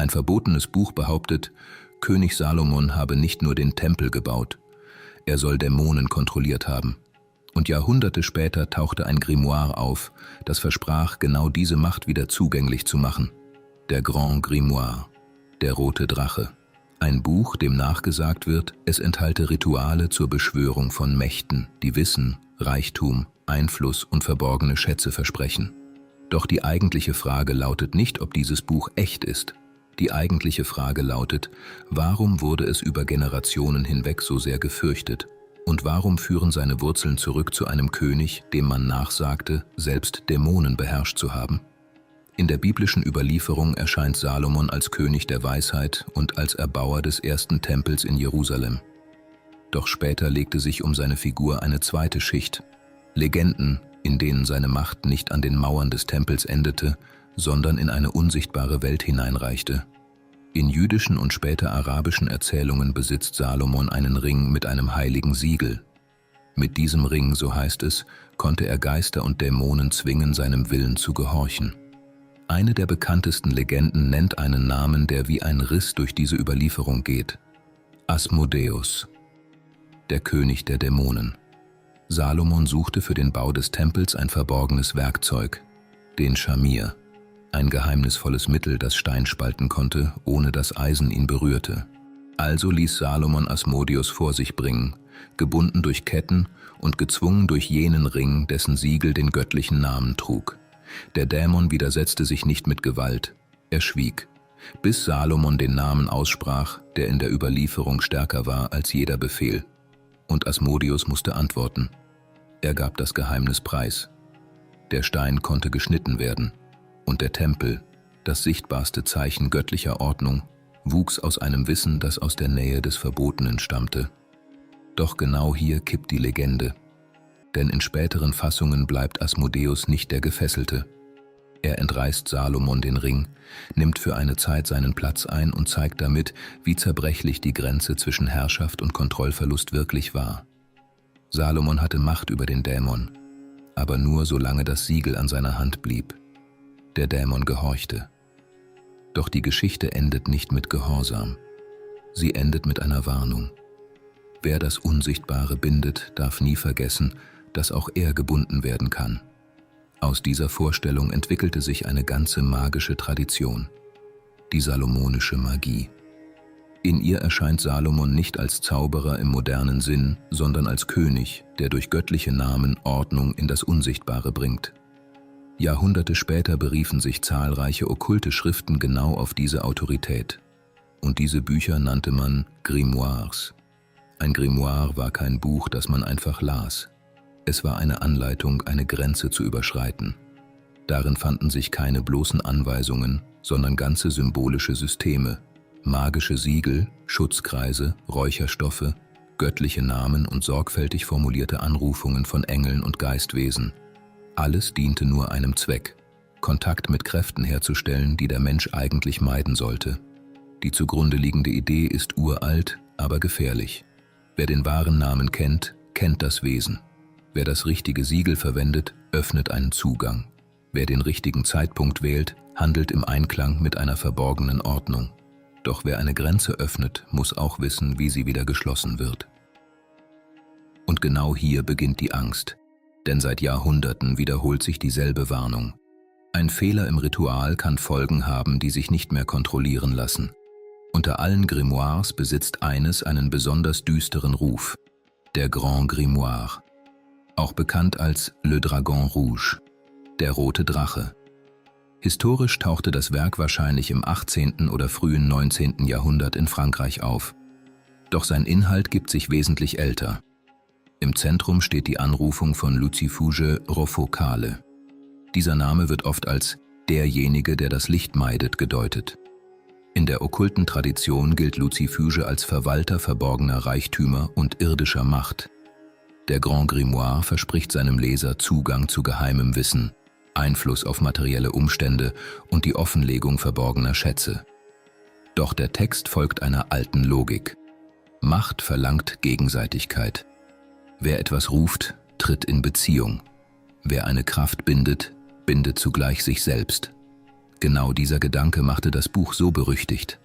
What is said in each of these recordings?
Ein verbotenes Buch behauptet, König Salomon habe nicht nur den Tempel gebaut, er soll Dämonen kontrolliert haben. Und Jahrhunderte später tauchte ein Grimoire auf, das versprach, genau diese Macht wieder zugänglich zu machen. Der Grand Grimoire, der rote Drache. Ein Buch, dem nachgesagt wird, es enthalte Rituale zur Beschwörung von Mächten, die Wissen, Reichtum, Einfluss und verborgene Schätze versprechen. Doch die eigentliche Frage lautet nicht, ob dieses Buch echt ist. Die eigentliche Frage lautet, warum wurde es über Generationen hinweg so sehr gefürchtet? Und warum führen seine Wurzeln zurück zu einem König, dem man nachsagte, selbst Dämonen beherrscht zu haben? In der biblischen Überlieferung erscheint Salomon als König der Weisheit und als Erbauer des ersten Tempels in Jerusalem. Doch später legte sich um seine Figur eine zweite Schicht. Legenden, in denen seine Macht nicht an den Mauern des Tempels endete, sondern in eine unsichtbare Welt hineinreichte. In jüdischen und später arabischen Erzählungen besitzt Salomon einen Ring mit einem heiligen Siegel. Mit diesem Ring, so heißt es, konnte er Geister und Dämonen zwingen, seinem Willen zu gehorchen. Eine der bekanntesten Legenden nennt einen Namen, der wie ein Riss durch diese Überlieferung geht: Asmodeus, der König der Dämonen. Salomon suchte für den Bau des Tempels ein verborgenes Werkzeug, den Schamir, ein geheimnisvolles Mittel, das Stein spalten konnte, ohne dass Eisen ihn berührte. Also ließ Salomon Asmodeus vor sich bringen, gebunden durch Ketten und gezwungen durch jenen Ring, dessen Siegel den göttlichen Namen trug. Der Dämon widersetzte sich nicht mit Gewalt, er schwieg, bis Salomon den Namen aussprach, der in der Überlieferung stärker war als jeder Befehl. Und Asmodeus musste antworten. Er gab das Geheimnis preis. Der Stein konnte geschnitten werden. Und der Tempel, das sichtbarste Zeichen göttlicher Ordnung, wuchs aus einem Wissen, das aus der Nähe des Verbotenen stammte. Doch genau hier kippt die Legende. Denn in späteren Fassungen bleibt Asmodeus nicht der Gefesselte. Er entreißt Salomon den Ring, nimmt für eine Zeit seinen Platz ein und zeigt damit, wie zerbrechlich die Grenze zwischen Herrschaft und Kontrollverlust wirklich war. Salomon hatte Macht über den Dämon, aber nur solange das Siegel an seiner Hand blieb. Der Dämon gehorchte. Doch die Geschichte endet nicht mit Gehorsam. Sie endet mit einer Warnung. Wer das Unsichtbare bindet, darf nie vergessen, dass auch er gebunden werden kann. Aus dieser Vorstellung entwickelte sich eine ganze magische Tradition, die salomonische Magie. In ihr erscheint Salomon nicht als Zauberer im modernen Sinn, sondern als König, der durch göttliche Namen Ordnung in das Unsichtbare bringt. Jahrhunderte später beriefen sich zahlreiche okkulte Schriften genau auf diese Autorität. Und diese Bücher nannte man Grimoires. Ein Grimoire war kein Buch, das man einfach las. Es war eine Anleitung, eine Grenze zu überschreiten. Darin fanden sich keine bloßen Anweisungen, sondern ganze symbolische Systeme, magische Siegel, Schutzkreise, Räucherstoffe, göttliche Namen und sorgfältig formulierte Anrufungen von Engeln und Geistwesen. Alles diente nur einem Zweck: Kontakt mit Kräften herzustellen, die der Mensch eigentlich meiden sollte. Die zugrunde liegende Idee ist uralt, aber gefährlich. Wer den wahren Namen kennt, kennt das Wesen. Wer das richtige Siegel verwendet, öffnet einen Zugang. Wer den richtigen Zeitpunkt wählt, handelt im Einklang mit einer verborgenen Ordnung. Doch wer eine Grenze öffnet, muss auch wissen, wie sie wieder geschlossen wird. Und genau hier beginnt die Angst. Denn seit Jahrhunderten wiederholt sich dieselbe Warnung. Ein Fehler im Ritual kann Folgen haben, die sich nicht mehr kontrollieren lassen. Unter allen Grimoires besitzt eines einen besonders düsteren Ruf: der Grand Grimoire. Auch bekannt als Le Dragon Rouge, der rote Drache. Historisch tauchte das Werk wahrscheinlich im 18. oder frühen 19. Jahrhundert in Frankreich auf. Doch sein Inhalt gibt sich wesentlich älter. Im Zentrum steht die Anrufung von Lucifuge Rofocale. Dieser Name wird oft als derjenige, der das Licht meidet, gedeutet. In der okkulten Tradition gilt Lucifuge als Verwalter verborgener Reichtümer und irdischer Macht. Der Grand Grimoire verspricht seinem Leser Zugang zu geheimem Wissen, Einfluss auf materielle Umstände und die Offenlegung verborgener Schätze. Doch der Text folgt einer alten Logik. Macht verlangt Gegenseitigkeit. Wer etwas ruft, tritt in Beziehung. Wer eine Kraft bindet, bindet zugleich sich selbst. Genau dieser Gedanke machte das Buch so berüchtigt.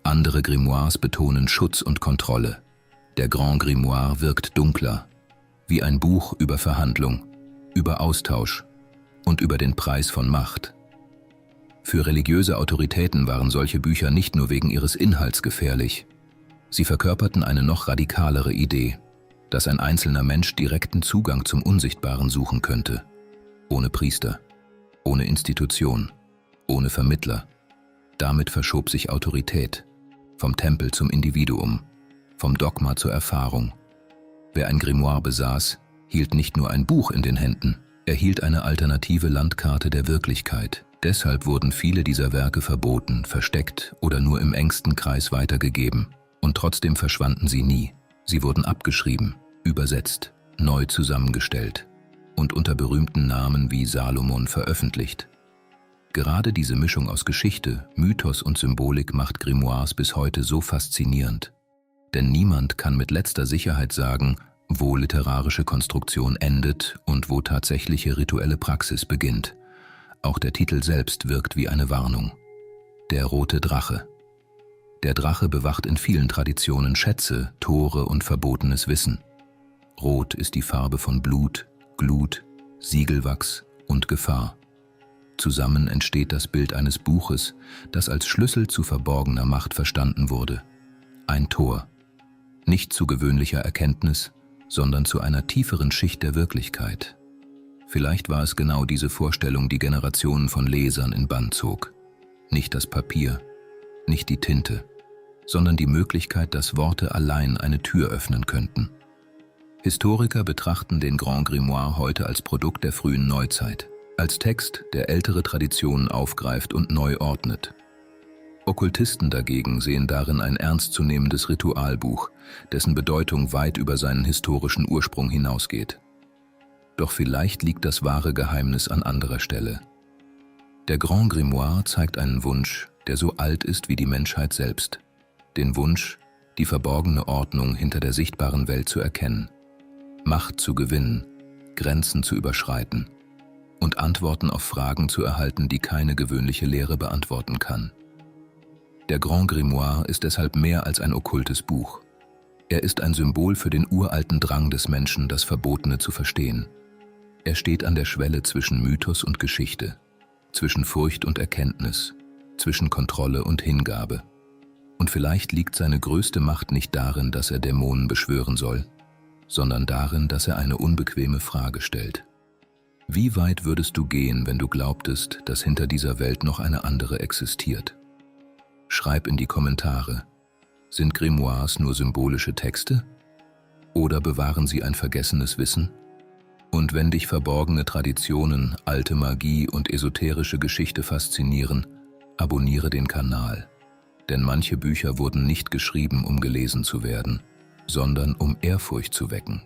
Andere Grimoires betonen Schutz und Kontrolle. Der Grand Grimoire wirkt dunkler, wie ein Buch über Verhandlung, über Austausch und über den Preis von Macht. Für religiöse Autoritäten waren solche Bücher nicht nur wegen ihres Inhalts gefährlich. Sie verkörperten eine noch radikalere Idee, dass ein einzelner Mensch direkten Zugang zum Unsichtbaren suchen könnte. Ohne Priester, ohne Institution, ohne Vermittler. Damit verschob sich Autorität, vom Tempel zum Individuum, vom Dogma zur Erfahrung. Wer ein Grimoire besaß, hielt nicht nur ein Buch in den Händen, er hielt eine alternative Landkarte der Wirklichkeit. Deshalb wurden viele dieser Werke verboten, versteckt oder nur im engsten Kreis weitergegeben. Und trotzdem verschwanden sie nie. Sie wurden abgeschrieben, übersetzt, neu zusammengestellt und unter berühmten Namen wie Salomon veröffentlicht. Gerade diese Mischung aus Geschichte, Mythos und Symbolik macht Grimoires bis heute so faszinierend. Denn niemand kann mit letzter Sicherheit sagen, wo literarische Konstruktion endet und wo tatsächliche rituelle Praxis beginnt. Auch der Titel selbst wirkt wie eine Warnung. Der rote Drache. Der Drache bewacht in vielen Traditionen Schätze, Tore und verbotenes Wissen. Rot ist die Farbe von Blut, Glut, Siegelwachs und Gefahr. Zusammen entsteht das Bild eines Buches, das als Schlüssel zu verborgener Macht verstanden wurde. Ein Tor. Nicht zu gewöhnlicher Erkenntnis, sondern zu einer tieferen Schicht der Wirklichkeit. Vielleicht war es genau diese Vorstellung, die Generationen von Lesern in Bann zog. Nicht das Papier, nicht die Tinte, sondern die Möglichkeit, dass Worte allein eine Tür öffnen könnten. Historiker betrachten den Grand Grimoire heute als Produkt der frühen Neuzeit, als Text, der ältere Traditionen aufgreift und neu ordnet. Okkultisten dagegen sehen darin ein ernstzunehmendes Ritualbuch, dessen Bedeutung weit über seinen historischen Ursprung hinausgeht. Doch vielleicht liegt das wahre Geheimnis an anderer Stelle. Der Grand Grimoire zeigt einen Wunsch, der so alt ist wie die Menschheit selbst. Den Wunsch, die verborgene Ordnung hinter der sichtbaren Welt zu erkennen, Macht zu gewinnen, Grenzen zu überschreiten und Antworten auf Fragen zu erhalten, die keine gewöhnliche Lehre beantworten kann. Der Grand Grimoire ist deshalb mehr als ein okkultes Buch. Er ist ein Symbol für den uralten Drang des Menschen, das Verbotene zu verstehen. Er steht an der Schwelle zwischen Mythos und Geschichte, zwischen Furcht und Erkenntnis, zwischen Kontrolle und Hingabe. Und vielleicht liegt seine größte Macht nicht darin, dass er Dämonen beschwören soll, sondern darin, dass er eine unbequeme Frage stellt. Wie weit würdest du gehen, wenn du glaubtest, dass hinter dieser Welt noch eine andere existiert? Schreib in die Kommentare. Sind Grimoires nur symbolische Texte? Oder bewahren sie ein vergessenes Wissen? Und wenn dich verborgene Traditionen, alte Magie und esoterische Geschichte faszinieren, abonniere den Kanal. Denn manche Bücher wurden nicht geschrieben, um gelesen zu werden, sondern um Ehrfurcht zu wecken.